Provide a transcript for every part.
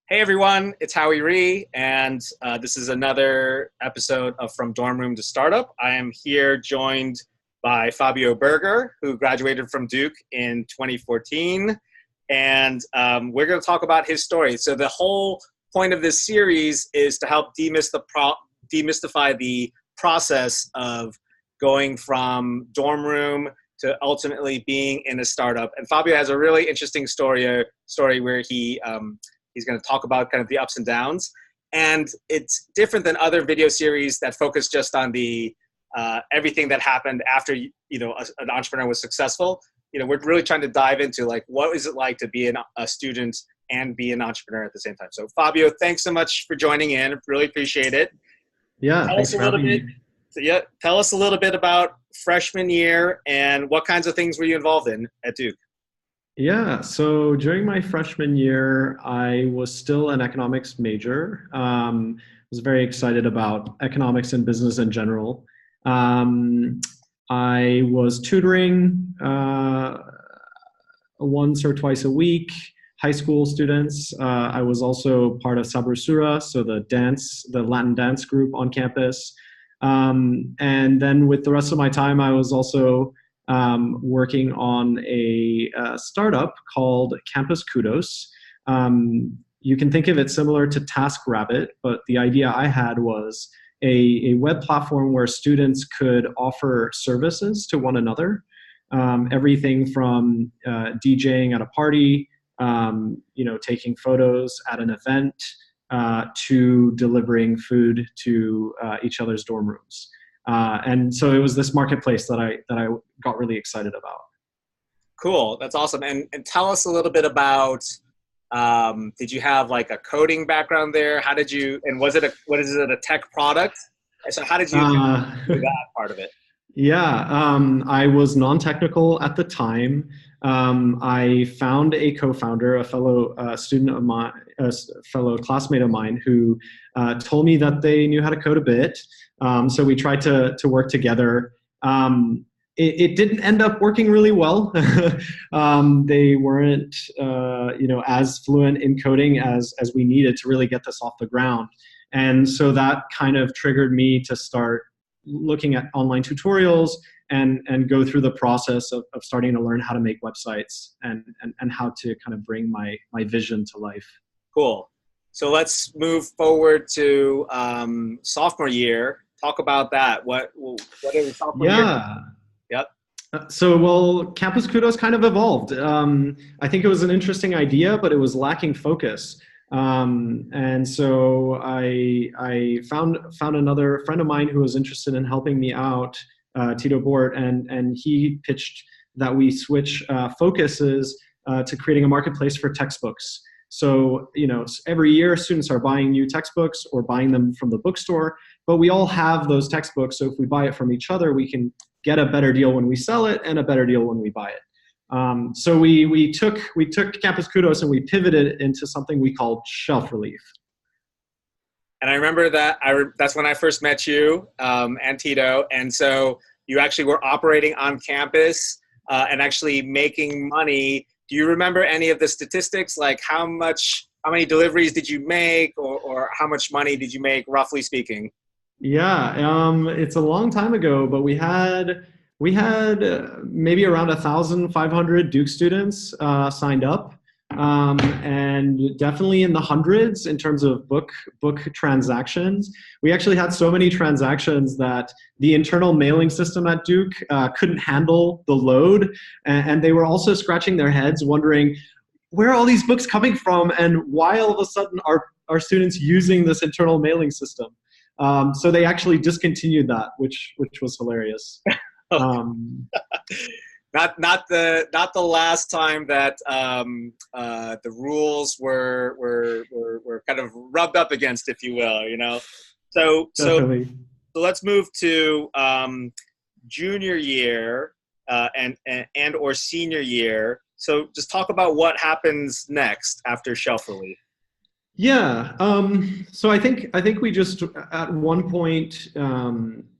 Hey everyone, it's Howie Liu, and this is another episode of From Dorm Room to Startup. I am here joined by Fabio Berger, who graduated from Duke in 2014, and we're going to talk about his story. So the whole point of this series is to help demystify the process of going from dorm room to ultimately being in a startup. And Fabio has a really interesting story where he's going to talk about kind of the ups and downs. And it's different than other video series that focus just on the everything that happened after an entrepreneur was successful. We're really trying to dive into like what is it like to be a student and be an entrepreneur at the same time. So Fabio, thanks so much for joining in. Really appreciate it. Yeah, thanks for having me. Tell us a little bit about freshman year and what kinds of things were you involved in at Duke? Yeah, so during my freshman year, I was still an economics major. Was very excited about economics and business in general. I was tutoring once or twice a week, high school students. I was also part of Sabrosura, so the Latin dance group on campus. And then with the rest of my time, I was also working on a startup called Campus Kudos. You can think of it similar to TaskRabbit, but the idea I had was a web platform where students could offer services to one another. Everything from DJing at a party, taking photos at an event, to delivering food to each other's dorm rooms. And so it was this marketplace that I got really excited about. Cool, that's awesome. And tell us a little bit about, did you have like a coding background there? How did you, and was it a tech product? So how did you do that part of it? Yeah, I was non-technical at the time. I found a co-founder, a fellow student of mine, a fellow classmate of mine, who told me that they knew how to code a bit. So we tried to work together. It didn't end up working really well. They weren't, as fluent in coding as we needed to really get this off the ground. And so that kind of triggered me to start looking at online tutorials and go through the process of starting to learn how to make websites and how to kind of bring my vision to life. Cool. So let's move forward to sophomore year. Talk about that. What is sophomore year? Yep. So Campus Kudos kind of evolved. I think it was an interesting idea, but it was lacking focus. And so I found another friend of mine who was interested in helping me out, Tito Bort, and he pitched that we switch focuses to creating a marketplace for textbooks. So, every year students are buying new textbooks or buying them from the bookstore, but we all have those textbooks. So if we buy it from each other, we can get a better deal when we sell it and a better deal when we buy it. So we took Campus Kudos and we pivoted into something we called Shelf Relief. And I remember that's when I first met you and Tito. And so you actually were operating on campus and actually making money. Do you remember any of the statistics? Like how many deliveries did you make or how much money did you make, roughly speaking? Yeah, it's a long time ago, but we had maybe around 1,500 Duke students signed up, and definitely in the hundreds in terms of book transactions. We actually had so many transactions that the internal mailing system at Duke couldn't handle the load, and they were also scratching their heads wondering, where are all these books coming from, and why all of a sudden are students using this internal mailing system? So they actually discontinued that, which was hilarious. Not the last time that the rules were kind of rubbed up against, if you will, So let's move to junior year and or senior year. So just talk about what happens next after Shelf Relief. Yeah. So I think we just, at one point,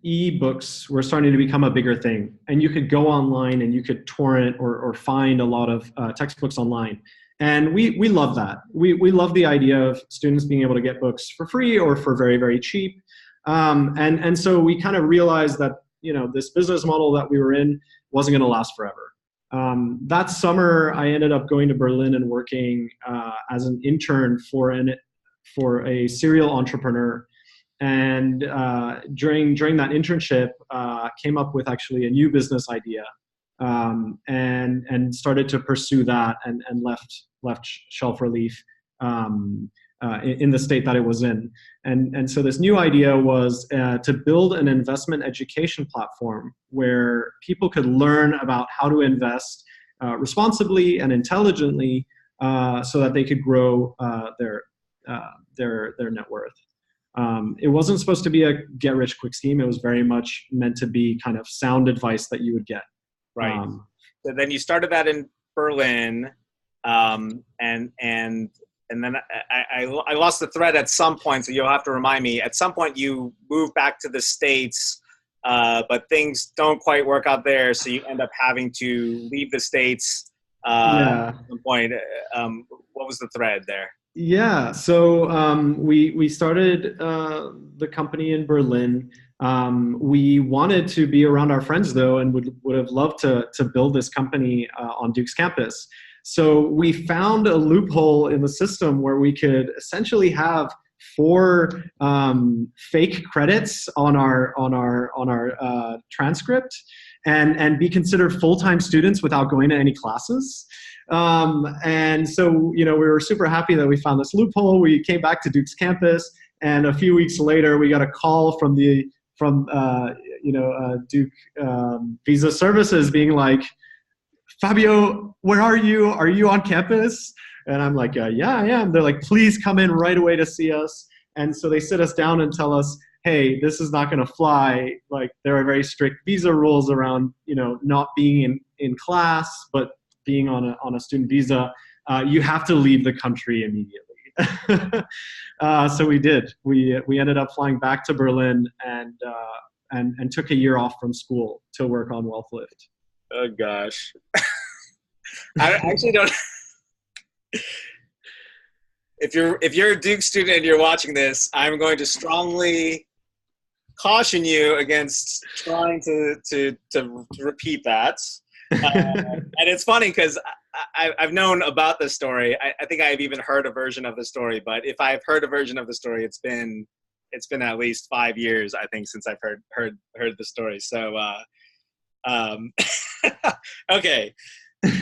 e-books were starting to become a bigger thing, and you could go online and you could torrent or find a lot of textbooks online. And we love that. We love the idea of students being able to get books for free or for very, very cheap. And so we kind of realized that, this business model that we were in wasn't going to last forever. That summer, I ended up going to Berlin and working as an intern for a serial entrepreneur. And during that internship, came up with actually a new business idea, and started to pursue that, and left Shelf Relief in the state that it was in. And so this new idea was to build an investment education platform where people could learn about how to invest responsibly and intelligently, so that they could grow their net worth. It wasn't supposed to be a get-rich-quick scheme. It was very much meant to be kind of sound advice that you would get. Right. So then you started that in Berlin, and then I lost the thread at some point, so you'll have to remind me. At some point, you moved back to the States, but things don't quite work out there, so you end up having to leave the States at some point. What was the thread there? Yeah, so we started the company in Berlin. We wanted to be around our friends, though, and would have loved to build this company on Duke's campus. So we found a loophole in the system where we could essentially have 4 fake credits on our transcript, and be considered full-time students without going to any classes. And so, we were super happy that we found this loophole. We came back to Duke's campus, and a few weeks later, we got a call from Duke Visa Services being like, "Fabio, where are you? Are you on campus?" And I'm like, "Yeah, I am." They're like, "Please come in right away to see us." And so they sit us down and tell us, "Hey, this is not going to fly. Like, there are very strict visa rules around, not being in class, but being on a student visa. You have to leave the country immediately." So we did. We ended up flying back to Berlin and took a year off from school to work on WealthLift. Oh gosh. I actually don't. If you're a Duke student and you're watching this, I'm going to strongly caution you against trying to repeat that. And it's funny because I've known about this story. I think I've even heard a version of the story. But if I've heard a version of the story, it's been at least 5 years, I think, since I've heard the story. So. Okay,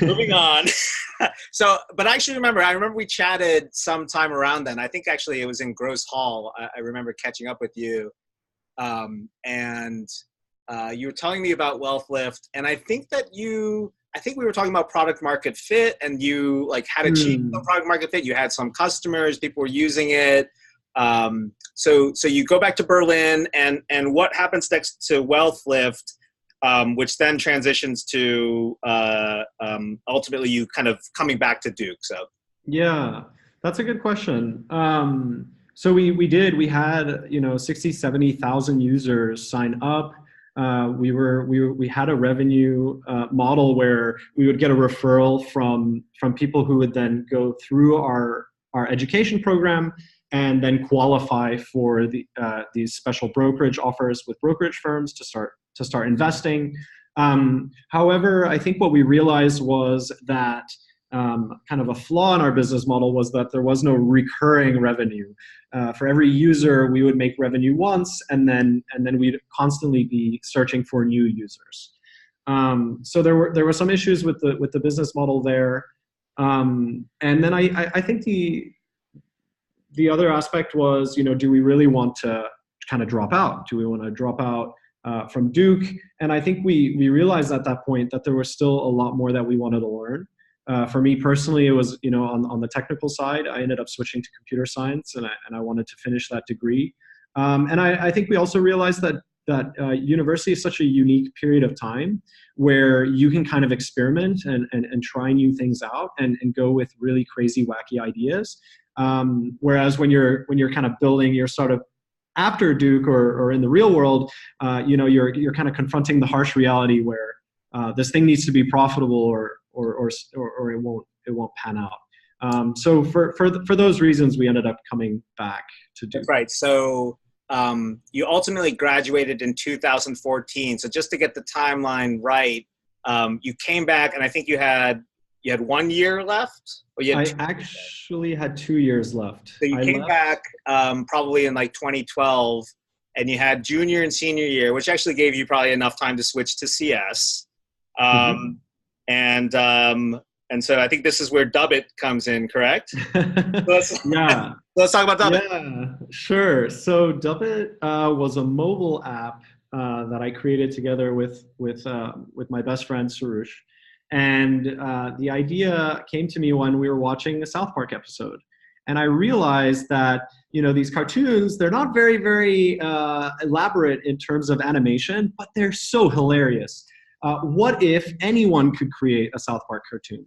moving on. So, but I actually I remember we chatted sometime around then. I think actually it was in Gross Hall. I remember catching up with you, and you were telling me about WealthLift, and I think we were talking about product market fit, and you had achieved the product market fit. You had some customers, people were using it. So you go back to Berlin, and what happens next to WealthLift? Which then transitions to ultimately you kind of coming back to Duke. So yeah, that's a good question. So we had 60, 70,000 users sign up. We had a revenue model where we would get a referral from people who would then go through our education program and then qualify for these special brokerage offers with brokerage firms to start investing. However, I think what we realized was that kind of a flaw in our business model was that there was no recurring revenue. For every user, we would make revenue once, and then we'd constantly be searching for new users. So there were some issues with the business model there, and then I think the other aspect was, do we really want to kind of drop out? Do we want to drop out from Duke? And I think we realized at that point that there was still a lot more that we wanted to learn. For me personally, it was, on the technical side, I ended up switching to computer science, and I wanted to finish that degree. And I think we also realized that university is such a unique period of time where you can kind of experiment and try new things out and go with really crazy, wacky ideas. Whereas when you're kind of building your startup after Duke or in the real world, you're kind of confronting the harsh reality where this thing needs to be profitable or it won't pan out. So for those reasons, we ended up coming back to Duke. That's right. So you ultimately graduated in 2014. So just to get the timeline right, you came back, and I think you had 1 year left. Or you had I actually had 2 years left. So you came back probably in like 2012, and you had junior and senior year, which actually gave you probably enough time to switch to CS. And so I think this is where Dubbit comes in, correct? Yeah. Let's talk about Dubbit. Yeah, sure. So Dubbit was a mobile app that I created together with my best friend Sarush. And the idea came to me when we were watching a South Park episode. And I realized that, these cartoons, they're not very, very elaborate in terms of animation, but they're so hilarious. What if anyone could create a South Park cartoon?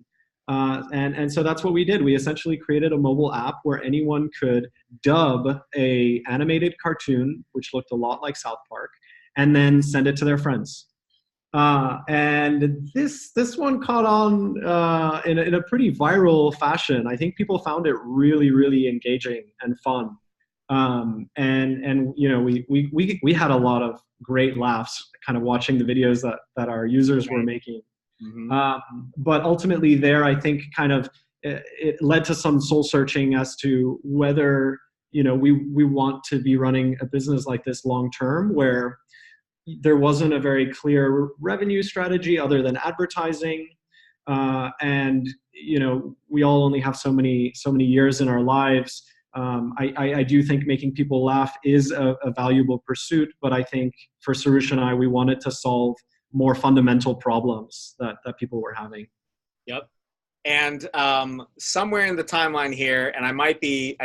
And so that's what we did. We essentially created a mobile app where anyone could dub a animated cartoon, which looked a lot like South Park, and then send it to their friends. And this one caught on in a pretty viral fashion. I think people found it really, really engaging and fun. And we had a lot of great laughs kind of watching the videos that our users were making. But ultimately there, I think kind of it led to some soul searching as to whether, we want to be running a business like this long term, where there wasn't a very clear revenue strategy other than advertising. And, we all only have so many years in our lives. I do think making people laugh is a valuable pursuit, but I think for Sarush and I, we wanted to solve more fundamental problems that people were having. Yep. And somewhere in the timeline here, and I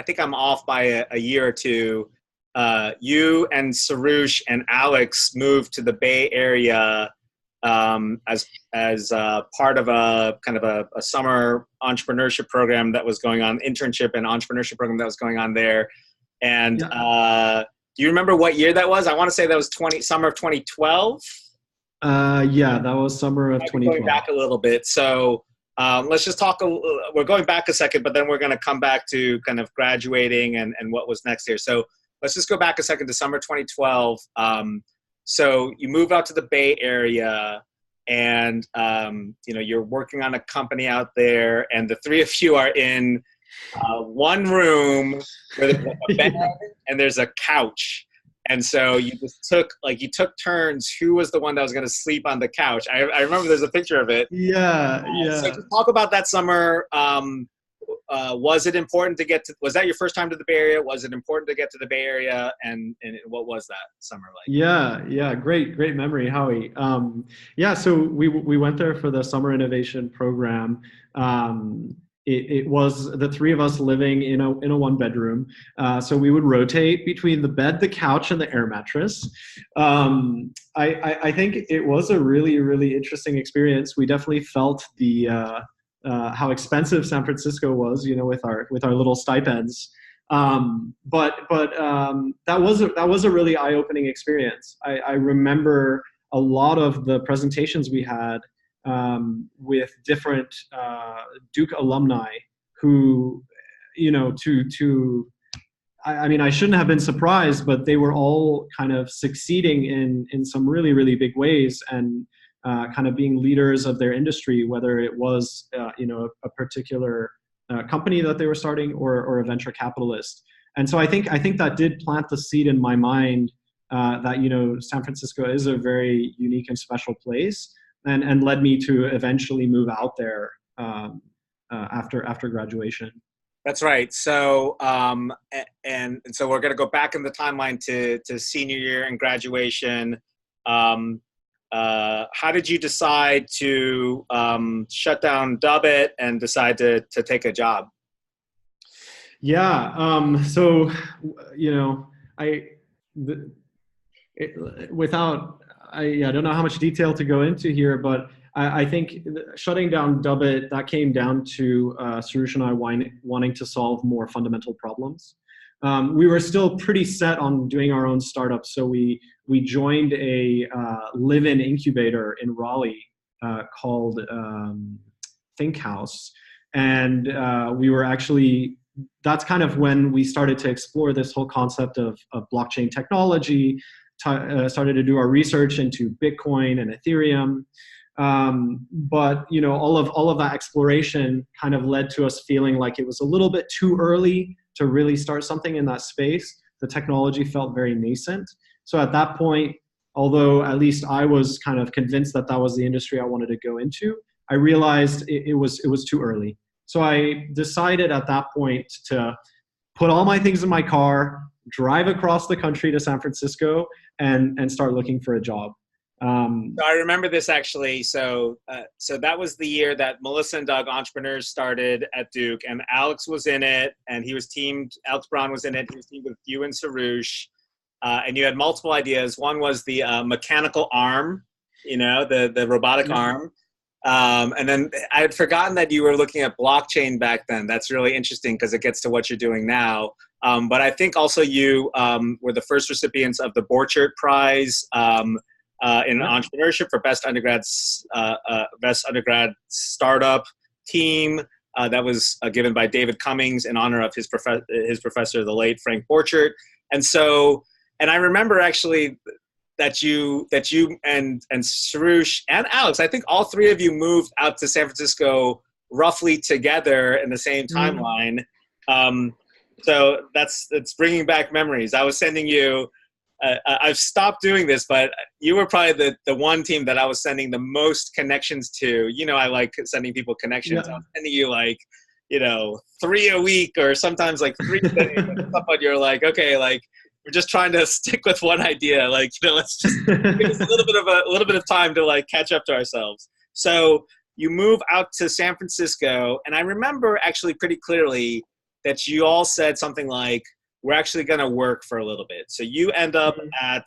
think I'm off by a year or two, you and Sarush and Alex moved to the Bay Area as part of a kind of a summer entrepreneurship program that was going on, internship and entrepreneurship program that was going on there. And do you remember what year that was? I want to say that was summer of 2012. Yeah, that was summer of 2012. Going back a little bit. So let's just talk. We're going back a second, but then we're going to come back to kind of graduating and what was next here. So let's just go back a second to summer 2012. So you move out to the Bay Area, and you're working on a company out there, and the three of you are in one room where there's a bed and there's a couch. And so you just took turns. Who was the one that was going to sleep on the couch? I remember there's a picture of it. Yeah. So to talk about that summer, was it important to was that your first time to the Bay Area? Was it important to get to the Bay Area? And what was that summer like? Yeah. Great memory, Howie. So we went there for the summer innovation program. It was the three of us living in a one bedroom. So we would rotate between the bed, the couch, and the air mattress. I think it was a really, really interesting experience. We definitely felt how expensive San Francisco was, with our little stipends. But that was a really eye-opening experience. I remember a lot of the presentations we had with different Duke alumni who, I shouldn't have been surprised, but they were all kind of succeeding in some really, really big ways, and kind of being leaders of their industry, whether it was a particular company that they were starting or a venture capitalist. And so I think that did plant the seed in my mind that San Francisco is a very unique and special place, and led me to eventually move out there after graduation. That's right. So and so we're going to go back in the timeline to senior year and graduation. How did you decide to shut down Dubbit and decide to take a job? Yeah. I don't know how much detail to go into here, but I think shutting down Dubbit, that came down to Sarush and I wanting to solve more fundamental problems. We were still pretty set on doing our own startup, so we joined a live-in incubator in Raleigh called Think House. And we were actually, that's kind of when we started to explore this whole concept of blockchain technology, started to do our research into Bitcoin and Ethereum. But all of that exploration kind of led to us feeling like it was a little bit too early to really start something in that space. The technology felt very nascent. So at that point, although at least I was kind of convinced that that was the industry I wanted to go into, I realized it was too early. So I decided at that point to put all my things in my car, drive across the country to San Francisco, and start looking for a job. So I remember this actually. So that was the year that Melissa and Doug Entrepreneurs started at Duke, and Alex was in it, and Alex Braun was in it. He was teamed with you and Sarush, and you had multiple ideas. One was the mechanical arm, the robotic arm. And then I had forgotten that you were looking at blockchain back then. That's really interesting because it gets to what you're doing now. But I think also you were the first recipients of the Borchert Prize in entrepreneurship for best undergrad startup team. That was given by David Cummings in honor of his professor, the late Frank Borchert. And I remember actually that you and Sarush and Alex, I think all three of you moved out to San Francisco roughly together in the same timeline. So it's bringing back memories. I was sending you, I've stopped doing this, but you were probably the one team that I was sending the most connections to. I like sending people connections. Yeah. I was sending you 3 a week or sometimes like 3 a day. But you're like, okay, like, we're just trying to stick with one idea. Let's just give us a little bit of time to like catch up to ourselves. So you move out to San Francisco, and I remember actually pretty clearly that you all said something like, "We're actually going to work for a little bit." So you end up at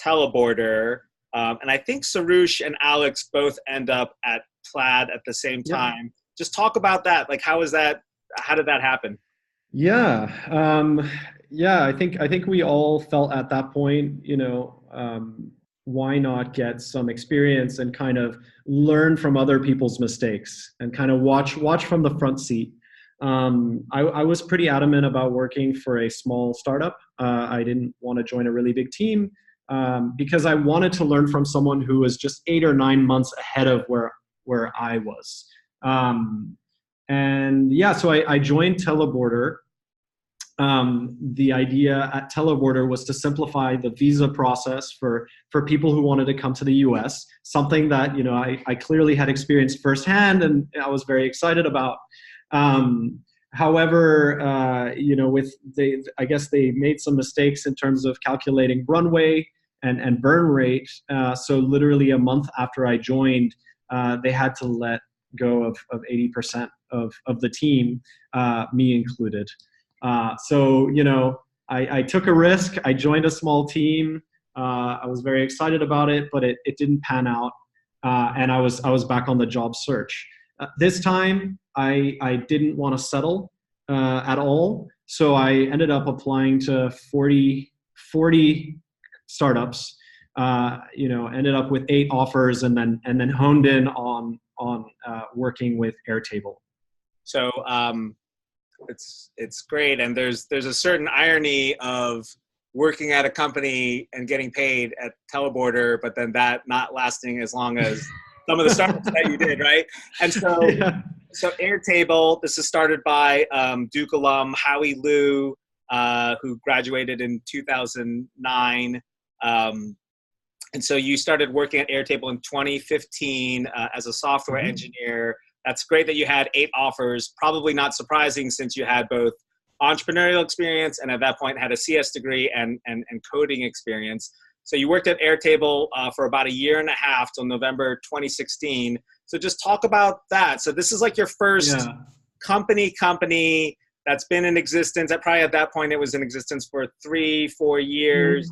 Teleborder, and I think Sarush and Alex both end up at Plaid at the same time. Just talk about that. Like, how did that happen? Yeah, I think we all felt at that point, why not get some experience and kind of learn from other people's mistakes and kind of watch from the front seat. I was pretty adamant about working for a small startup. I didn't want to join a really big team because I wanted to learn from someone who was just 8 or 9 months ahead of where I was. So I joined Teleborder. The idea at Teleborder was to simplify the visa process for people who wanted to come to the US, something that, I clearly had experienced firsthand and I was very excited about. However, I guess they made some mistakes in terms of calculating runway and burn rate. So literally a month after I joined, they had to let go of 80% of the team, me included. I took a risk. I joined a small team. I was very excited about it, but it didn't pan out. And I was back on the job search. This time, I didn't want to settle at all. So I ended up applying to 40 startups. Ended up with 8 offers, and then honed in on working with Airtable. So it's great, and there's a certain irony of working at a company and getting paid at Teleborder, but then that not lasting as long as some of the startups that you did, right? And so, So Airtable, this is started by Duke alum Howie Liu, who graduated in 2009. And so you started working at Airtable in 2015 as a software engineer. That's great that you had 8 offers, probably not surprising since you had both entrepreneurial experience and at that point had a CS degree and coding experience. So you worked at Airtable for about 1.5 years till November 2016. So just talk about that. So this is like your first company that's been in existence. Probably at that point it was in existence for 3-4 years.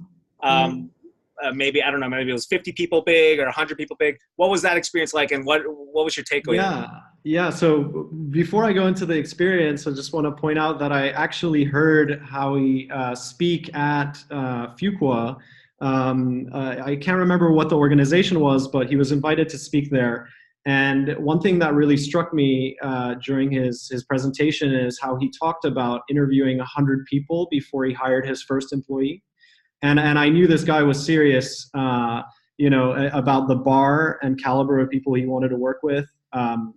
Maybe, I don't know, maybe it was 50 people big or 100 people big. What was that experience like, and what was your takeaway? Yeah. So before I go into the experience, I just want to point out that I actually heard Howie speak at Fuqua. I can't remember what the organization was, but he was invited to speak there. And one thing that really struck me during his presentation is how he talked about interviewing 100 people before he hired his first employee. And I knew this guy was serious, about the bar and caliber of people he wanted to work with,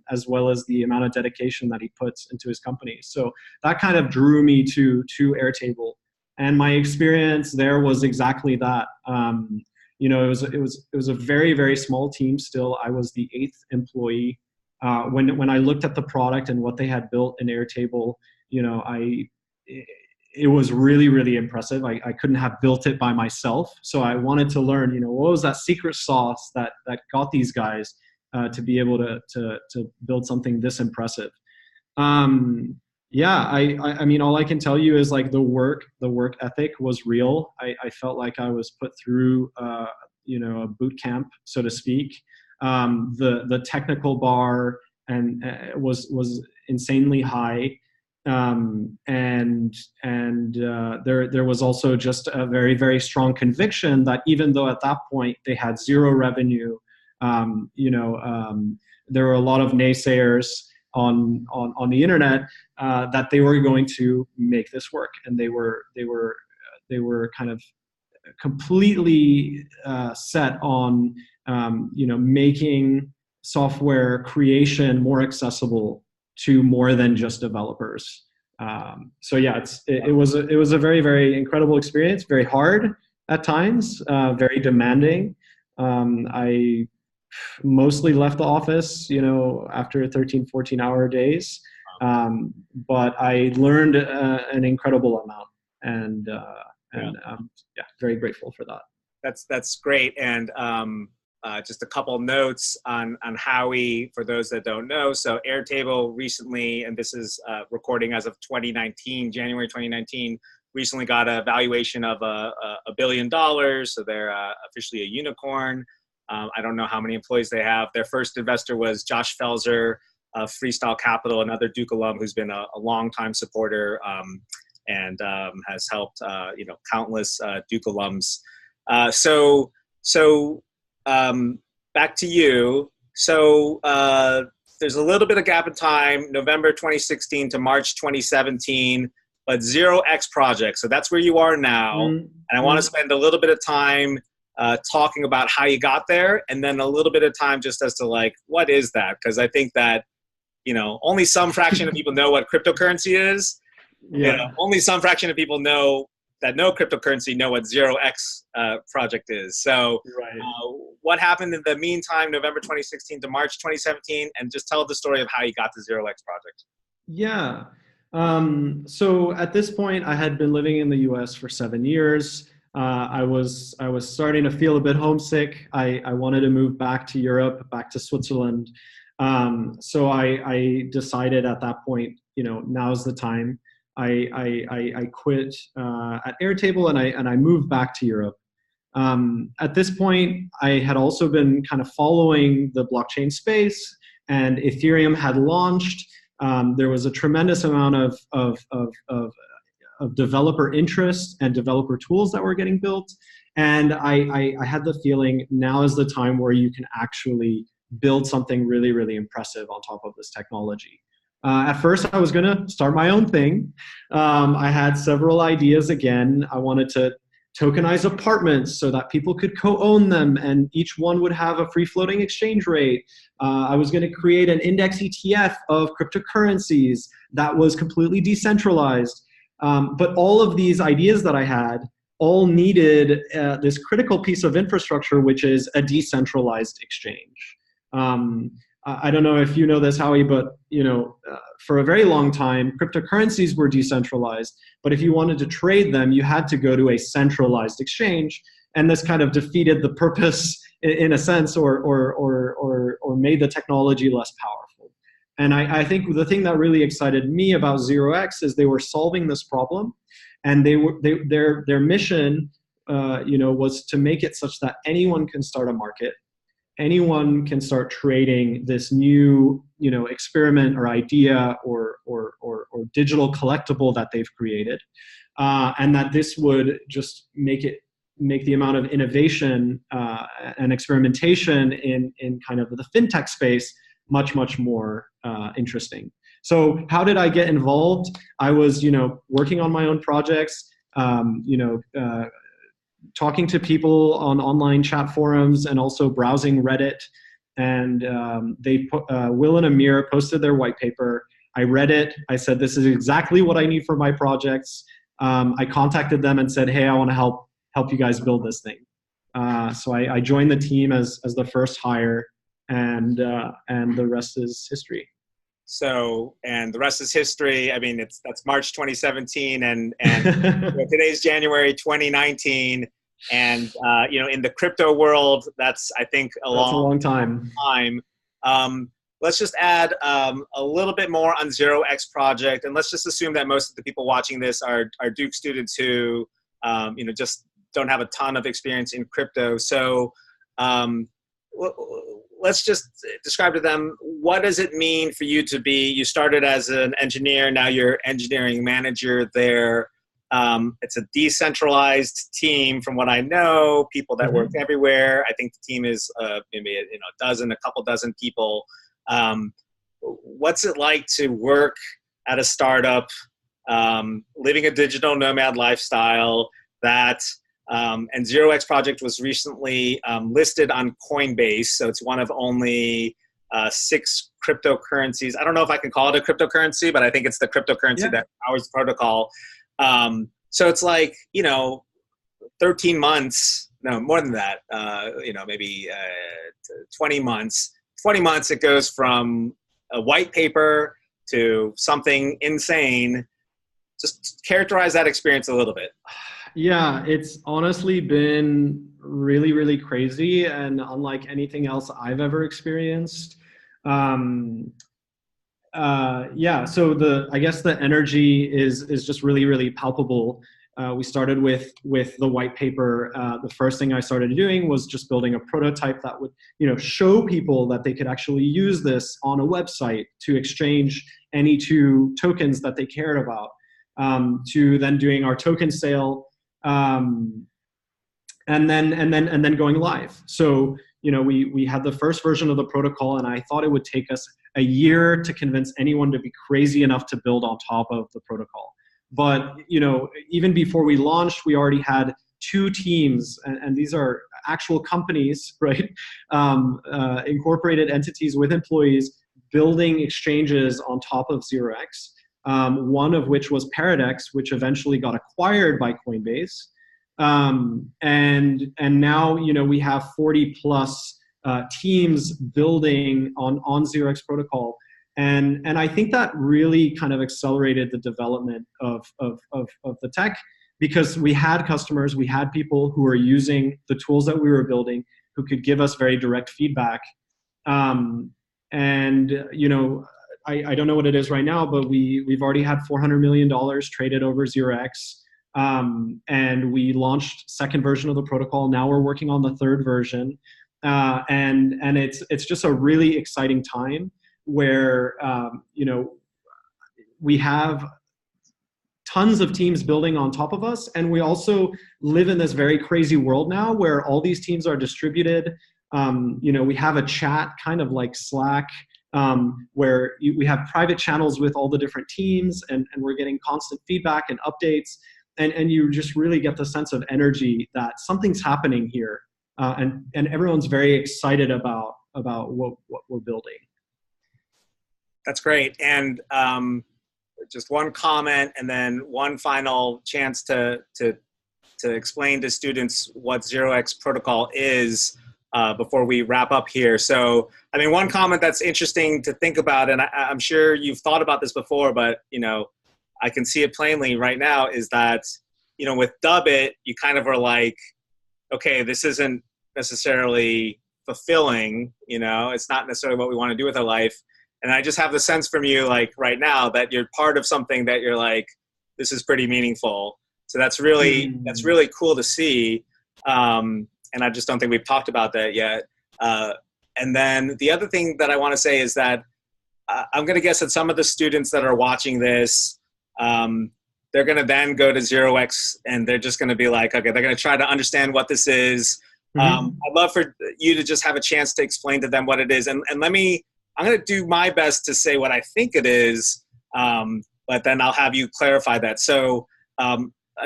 as well as the amount of dedication that he puts into his company. So that kind of drew me to Airtable. And my experience there was exactly that. It was a very, very small team still. I was the 8th employee. When I looked at the product and what they had built in Airtable, it was really, really impressive. I couldn't have built it by myself. So I wanted to learn, what was that secret sauce that got these guys to be able to build something this impressive. I mean, all I can tell you is like the work ethic was real. I felt like I was put through, a boot camp, so to speak. The technical bar was insanely high. There was also just a very, very strong conviction that even though at that point they had zero revenue, there were a lot of naysayers on the internet that they were going to make this work, and they were kind of completely set on making software creation more accessible to more than just developers. It was a very, very incredible experience, very hard at times, very demanding. I mostly left the office, after 13, 14-hour days. But I learned an incredible amount, and very grateful for that. That's great. And just a couple notes on Howie for those that don't know. So Airtable recently, and this is recording as of 2019, January 2019, recently got a valuation of $1 billion. So they're officially a unicorn. I don't know how many employees they have. Their first investor was Josh Felser of Freestyle Capital, another Duke alum who's been a longtime supporter and has helped countless Duke alums. Back to you. So there's a little bit of gap in time, November 2016 to March 2017, but 0x project. So that's where you are now. And I want to spend a little bit of time talking about how you got there, and then a little bit of time just as to like, what is that? Because I think that, only some fraction of people know what cryptocurrency is. Yeah. Only some fraction of people know cryptocurrency know what 0x project is. So right. What happened in the meantime, November 2016 to March 2017, and just tell the story of how you got the 0x project. Yeah. So at this point, I had been living in the US for 7 years. I was starting to feel a bit homesick. I wanted to move back to Europe, back to Switzerland. So I decided at that point, now's the time. I quit at Airtable and I moved back to Europe. At this point, I had also been kind of following the blockchain space, and Ethereum had launched. There was a tremendous amount of developer interest and developer tools that were getting built. And I had the feeling now is the time where you can actually build something really, really impressive on top of this technology. At first, I was going to start my own thing. I had several ideas again. I wanted to tokenize apartments so that people could co-own them, and each one would have a free-floating exchange rate. I was going to create an index ETF of cryptocurrencies that was completely decentralized. But all of these ideas that I had all needed this critical piece of infrastructure, which is a decentralized exchange. I don't know if you know this, Howie, but for a very long time, cryptocurrencies were decentralized. But if you wanted to trade them, you had to go to a centralized exchange, and this kind of defeated the purpose in a sense, or made the technology less powerful. And I think the thing that really excited me about 0x is they were solving this problem, and their mission, was to make it such that anyone can start a market. Anyone can start trading this new, experiment or idea or digital collectible that they've created, and that this would just make it make the amount of innovation and experimentation in kind of the fintech space much, much more interesting. So how did I get involved? I was, working on my own projects, talking to people on online chat forums and also browsing Reddit. And Will and Amir posted their white paper. I read it. I said, this is exactly what I need for my projects. I contacted them and said, hey, I want to help you guys build this thing. So I joined the team as the first hire, and the rest is history. So, and the rest is history. I mean, that's March 2017, and today's January 2019. And in the crypto world, that's, I think, a long time. Let's just add a little bit more on 0x project, and let's just assume that most of the people watching this are Duke students who just don't have a ton of experience in crypto. So let's just describe to them, what does it mean for you to be, you started as an engineer, now you're engineering manager there. It's a decentralized team from what I know, people that work everywhere. I think the team is maybe a couple dozen people. What's it like to work at a startup, living a digital nomad lifestyle that, and 0x project was recently listed on Coinbase. So it's one of only 6 cryptocurrencies. I don't know if I can call it a cryptocurrency, but I think it's the cryptocurrency that powers the protocol. So it's like, 13 months, no, more than that, maybe 20 months. 20 months, it goes from a white paper to something insane. Just characterize that experience a little bit. Yeah, it's honestly been really, really crazy and unlike anything else I've ever experienced. So I guess the energy is just really, really palpable. We started with the white paper. The first thing I started doing was just building a prototype that would, show people that they could actually use this on a website to exchange any 2 tokens that they cared about, to then doing our token sale, and then going live. So, we had the first version of the protocol, and I thought it would take us a year to convince anyone to be crazy enough to build on top of the protocol. But, even before we launched, we already had 2 teams, and these are actual companies, right? Incorporated entities with employees building exchanges on top of 0x. One of which was Paradex, which eventually got acquired by Coinbase. And now, we have 40 plus teams building on 0x protocol. And I think that really kind of accelerated the development of the tech, because we had customers, we had people who were using the tools that we were building, who could give us very direct feedback. I don't know what it is right now, but we've already had $400 million traded over 0x. And we launched second version of the protocol. Now we're working on the third version. And it's just a really exciting time where, we have tons of teams building on top of us. And we also live in this very crazy world now where all these teams are distributed. We have a chat kind of like Slack, where we have private channels with all the different teams, and we're getting constant feedback and updates. And you just really get the sense of energy that something's happening here. And everyone's very excited about what we're building. That's great. And just one comment, and then one final chance to explain to students what 0x protocol is before we wrap up here. So, I mean, one comment that's interesting to think about, and I'm sure you've thought about this before, but, I can see it plainly right now, is that, with Dubba, you kind of are like, okay, this isn't necessarily fulfilling, it's not necessarily what we want to do with our life. And I just have the sense from you, like right now, that you're part of something that you're like, this is pretty meaningful. So that's really cool to see. And I just don't think we've talked about that yet. And then the other thing that I want to say is that I'm going to guess that some of the students that are watching this, they're going to then go to 0x and they're just going to be like, okay, they're going to try to understand what this is. I'd love for you to just have a chance to explain to them what it is. And I'm going to do my best to say what I think it is, but then I'll have you clarify that. So I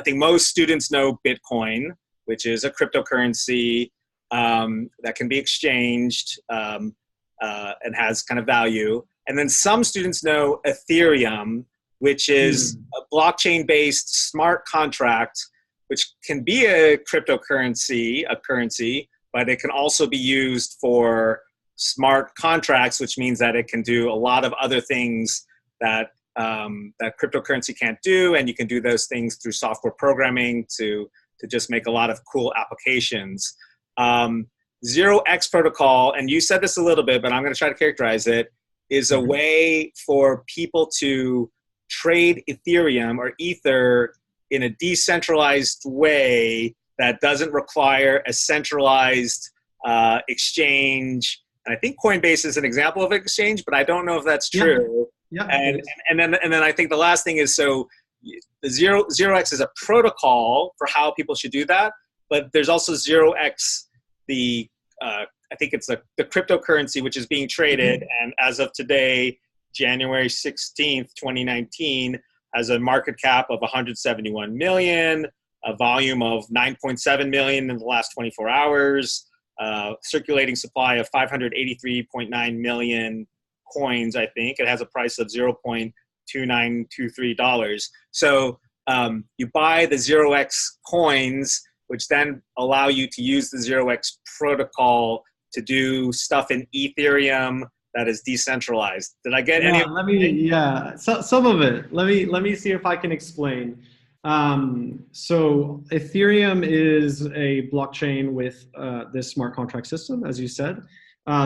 think most students know Bitcoin, which is a cryptocurrency that can be exchanged and has kind of value. And then some students know Ethereum, which is a blockchain-based smart contract, which can be a cryptocurrency, a currency, but it can also be used for smart contracts, which means that it can do a lot of other things that that cryptocurrency can't do, and you can do those things through software programming to just make a lot of cool applications. 0x protocol, and you said this a little bit, but I'm going to try to characterize it, is a way for people to trade Ethereum or Ether in a decentralized way that doesn't require a centralized exchange. And I think Coinbase is an example of an exchange, but I don't know if that's true. Yeah. And then I think the last thing is, so the 0x is a protocol for how people should do that, but there's also 0x, I think it's the cryptocurrency which is being traded, and as of today, January 16th, 2019, has a market cap of 171 million, a volume of 9.7 million in the last 24 hours, circulating supply of 583.9 million coins, I think. It has a price of $0.2923. So you buy the 0x coins, which then allow you to use the 0x protocol to do stuff in Ethereum that is decentralized. Did I get any? Some of it. Let me see if I can explain. So Ethereum is a blockchain with this smart contract system, as you said.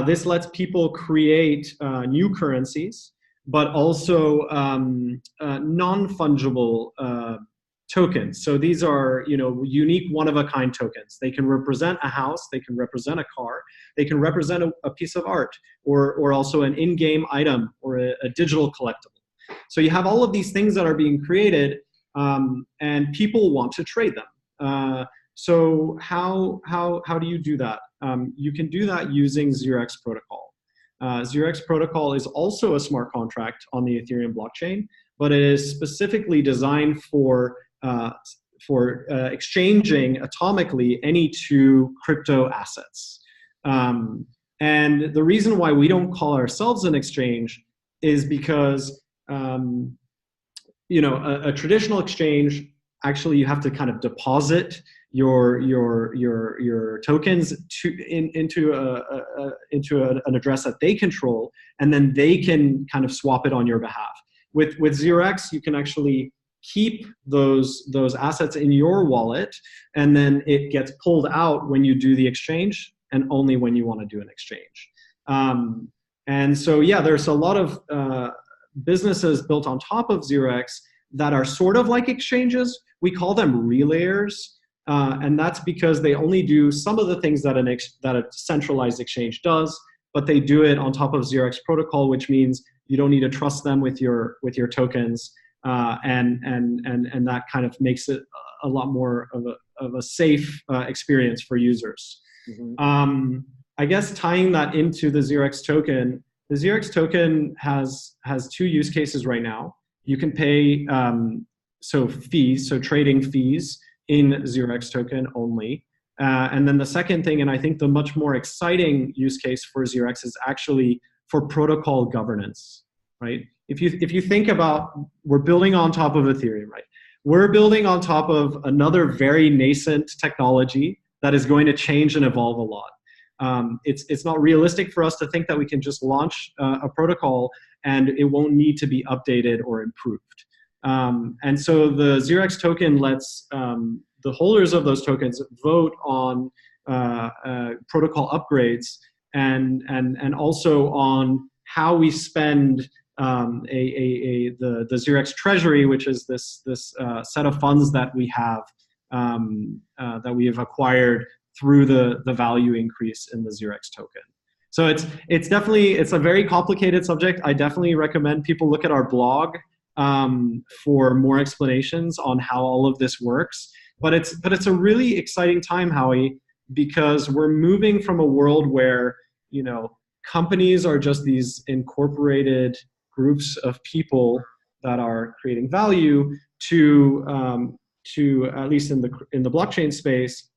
This lets people create new currencies, but also non-fungible tokens. So these are, unique one-of-a-kind tokens. They can represent a house, they can represent a car, they can represent a piece of art, or also an in-game item or a digital collectible. So you have all of these things that are being created, and people want to trade them. So how do you do that? You can do that using 0x protocol. 0x protocol is also a smart contract on the Ethereum blockchain, but it is specifically designed for exchanging atomically any two crypto assets. And the reason why we don't call ourselves an exchange is because a traditional exchange, actually you have to kind of deposit your tokens into an address that they control, and then they can kind of swap it on your behalf. With 0x, you can actually keep those assets in your wallet, and then it gets pulled out when you do the exchange, and only when you want to do an exchange. And so, yeah, there's a lot of businesses built on top of 0x that are sort of like exchanges. We call them relayers, and that's because they only do some of the things that a centralized exchange does, but they do it on top of 0x protocol, which means you don't need to trust them with your tokens, and that kind of makes it a lot more of a safe experience for users. I guess tying that into the 0x token, the 0x token has two use cases right now. You can pay fees, so trading fees in 0x token only. And then the second thing, and I think the much more exciting use case for 0x, is actually for protocol governance, right? If you think about, we're building on top of Ethereum, right? We're building on top of another very nascent technology that is going to change and evolve a lot. It's not realistic for us to think that we can just launch a protocol and it won't need to be updated or improved. And so the 0x token lets the holders of those tokens vote on protocol upgrades and also on how we spend the 0x treasury, which is this set of funds that we have acquired through the value increase in the 0x token. So it's a very complicated subject. I definitely recommend people look at our blog for more explanations on how all of this works. But it's a really exciting time, Howie, because we're moving from a world where, companies are just these incorporated groups of people that are creating value to at least in the blockchain space,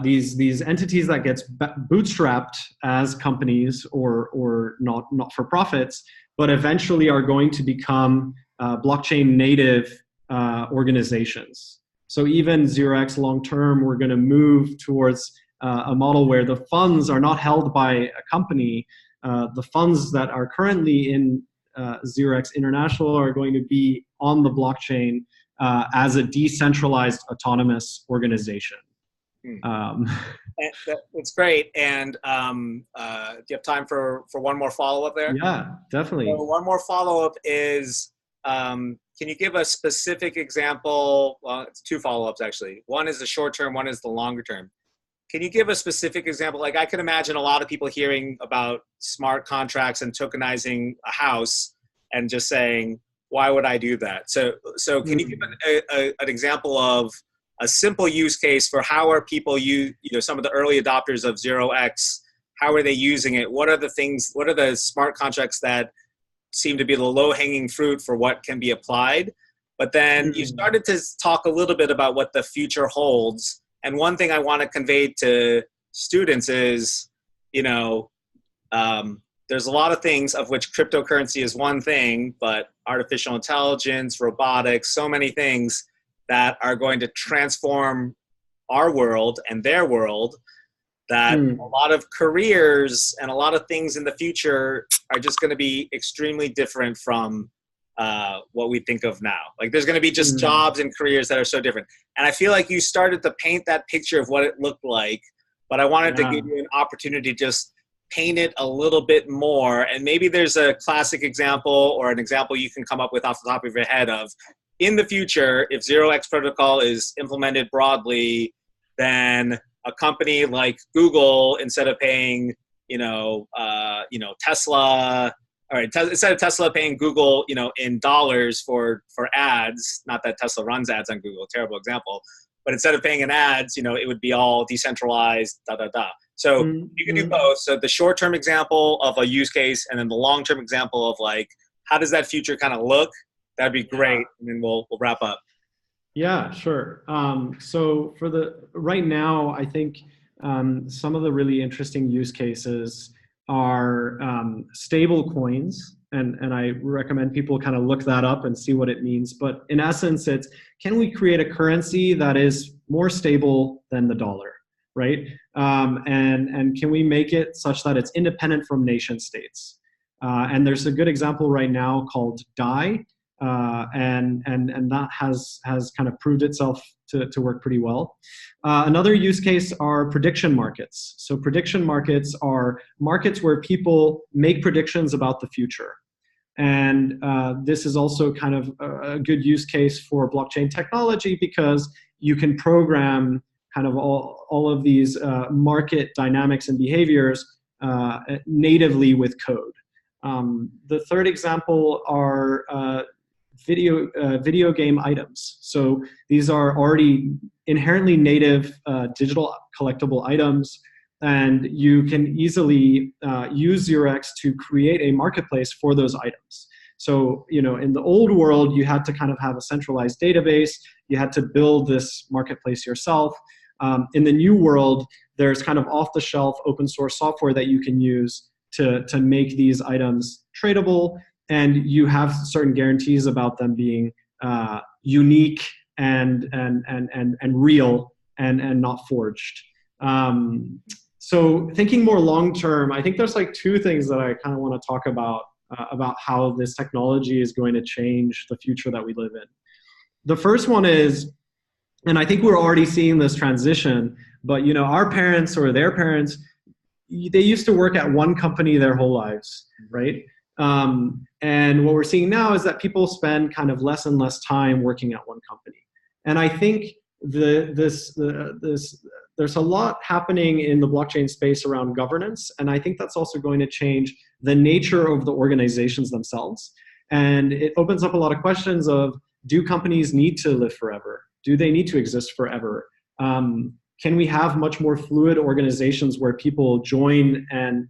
these entities that gets bootstrapped as companies or not for profits, but eventually are going to become blockchain native organizations. So even 0x long term, we're going to move towards a model where the funds are not held by a company. The funds that are currently in 0x International are going to be on the blockchain as a decentralized autonomous organization. It's great. And do you have time for one more follow-up there? Yeah, definitely. So one more follow-up is, can you give a specific example? Well, it's two follow-ups actually. One is the short term, one is the longer term. Can you give a specific example? Like I can imagine a lot of people hearing about smart contracts and tokenizing a house and just saying, why would I do that? So can you give an example of a simple use case for how are people some of the early adopters of 0x, how are they using it? What are the smart contracts that seem to be the low-hanging fruit for what can be applied? But then you started to talk a little bit about what the future holds. And one thing I want to convey to students is, there's a lot of things of which cryptocurrency is one thing, but artificial intelligence, robotics, so many things that are going to transform our world and their world, that a lot of careers and a lot of things in the future are just going to be extremely different from what we think of now. Like there's going to be just jobs and careers that are so different. And I feel like you started to paint that picture of what it looked like, but I wanted to give you an opportunity to just paint it a little bit more. And maybe there's a classic example or an example you can come up with off the top of your head of, in the future, if 0x protocol is implemented broadly, then a company like Google, instead of paying, Tesla, instead of Tesla paying Google, in dollars for ads, not that Tesla runs ads on Google, terrible example, but instead of paying in ads, it would be all decentralized, So you can do both. So the short-term example of a use case, and then the long-term example of like, how does that future kind of look? That'd be great, and then we'll wrap up. Yeah, sure. So right now, I think some of the really interesting use cases are stable coins, and I recommend people kind of look that up and see what it means. But in essence, it's, can we create a currency that is more stable than the dollar, right? And can we make it such that it's independent from nation states? And there's a good example right now called DAI. And that has kind of proved itself to work pretty well. Another use case are prediction markets. So prediction markets are markets where people make predictions about the future. And this is also kind of a good use case for blockchain technology, because you can program kind of all of these market dynamics and behaviors natively with code. The third example are video game items. So these are already inherently native digital collectible items, and you can easily use 0x to create a marketplace for those items. So, in the old world, you had to kind of have a centralized database. You had to build this marketplace yourself. In the new world, there's kind of off-the-shelf open source software that you can use to make these items tradable, and you have certain guarantees about them being unique and real and not forged. So thinking more long term, I think there's like two things that I kind of want to talk about how this technology is going to change the future that we live in. The first one is, and I think we're already seeing this transition, but our parents or their parents, they used to work at one company their whole lives, right? And what we're seeing now is that people spend kind of less and less time working at one company. And I think there's a lot happening in the blockchain space around governance. And I think that's also going to change the nature of the organizations themselves. And it opens up a lot of questions of, do companies need to live forever? Do they need to exist forever? Can we have much more fluid organizations where people join and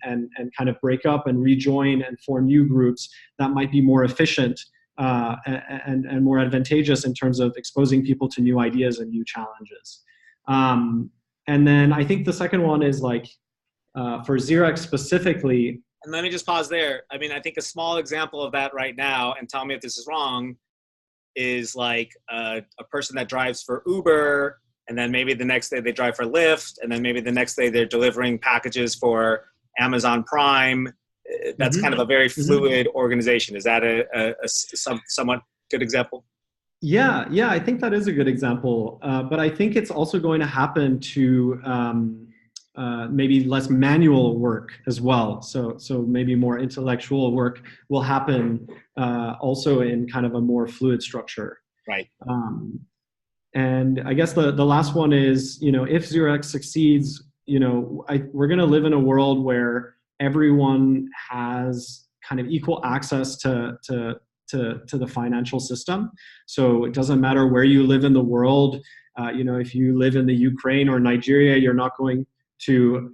kind of break up and rejoin and form new groups that might be more efficient and more advantageous in terms of exposing people to new ideas and new challenges? And then I think the second one is like, for Xerox specifically. And let me just pause there. I mean, I think a small example of that right now, and tell me if this is wrong, is like a person that drives for Uber, and then maybe the next day they drive for Lyft, and then maybe the next day they're delivering packages for Amazon Prime. That's kind of a very fluid organization. Is that a somewhat good example? Yeah, I think that is a good example. But I think it's also going to happen to maybe less manual work as well. So maybe more intellectual work will happen also in kind of a more fluid structure. Right. And I guess the last one is, if Xerox succeeds, we're going to live in a world where everyone has kind of equal access to the financial system. So it doesn't matter where you live in the world. If you live in the Ukraine or Nigeria, you're not going to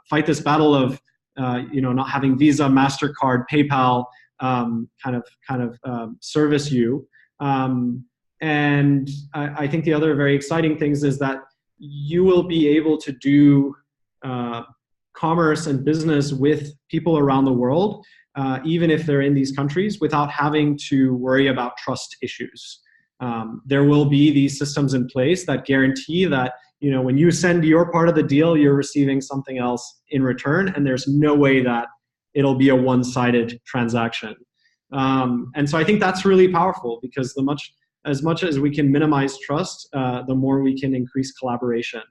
fight this battle of not having Visa, MasterCard, PayPal kind of service you. And I think the other very exciting things is that you will be able to do commerce and business with people around the world, even if they're in these countries, without having to worry about trust issues. There will be these systems in place that guarantee that when you send your part of the deal, you're receiving something else in return, and there's no way that it'll be a one-sided transaction. And so I think that's really powerful, because as much as we can minimize trust, the more we can increase collaboration.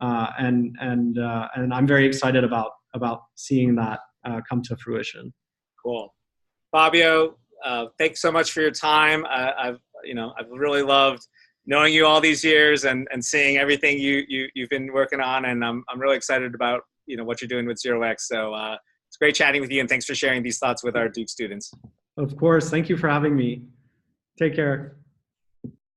And I'm very excited about seeing that come to fruition. Cool. Fabio, thanks so much for your time. I've really loved knowing you all these years and seeing everything you've been working on, and I'm really excited about what you're doing with ZeroX. So it's great chatting with you, and thanks for sharing these thoughts with our Duke students. Of course. Thank you for having me. Take care.